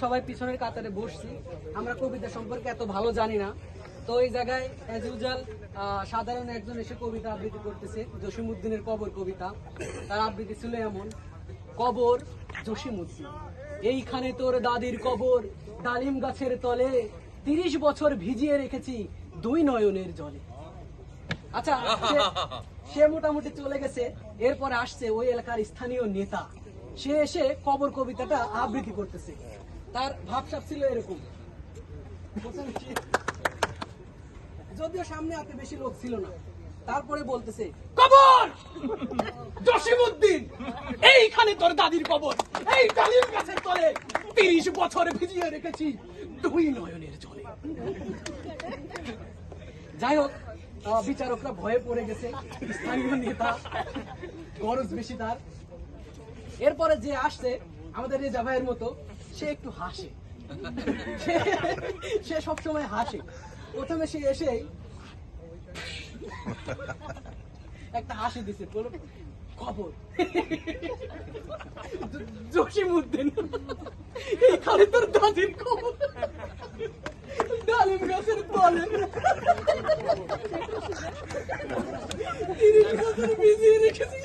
সবাই পিছনের কাতারে বসছি, আমরা কবিতা সম্পর্কে এত ভালো জানি না। তো এই জায়গায় অ্যাজ ইউজুয়াল সাধারণ একজন এসে কবিতা আবৃত্তি করতেছে, জসিমউদ্দিনের কবর কবিতা। তার আবৃত্তি ছিল এমন: কবর জসিমউদ্দিন, এইখানে তোর দাদির কবর, ডালিম গাছের তলে 30 বছর ভিজিয়ে রেখেছি 2 নয়নের জলে। আচ্ছা, সে মোটামুটি চলে গেছে। এরপরে আসছে ওই এলাকার স্থানীয় নেতা, সে এসে কবর কবিতাটা আবৃত্তি করতেছে। তার ভাবসাব ছিল এরকম, যদিও সামনে আতে বেশি লোক ছিল না। তারপরে বলতেছে, কবর জসিমউদ্দিন, এইখানে তোর দাদির কবর, এই ডালিম গাছের তলে 30 বছর ভিজিয়ে রেখেছি 2 নয়নের জলে। যাই হোক, বিচারকরা ভয়ে পড়ে গেছে, স্থানীয় নেতা গরজ বেশি তার। এরপরে যে আসছে আমাদের রেজা ভাইয়ের মতো, সে একটু হাসে, সে সবসময় হাসে। প্রথমে সে এসে একটা হাসি দিছে, বলো খবর জসিমউদ্দিন, এইখানে তোর দাদির খবর, ডালিম গাছের তলে 30 বছর ভিজিয়ে রেখেছি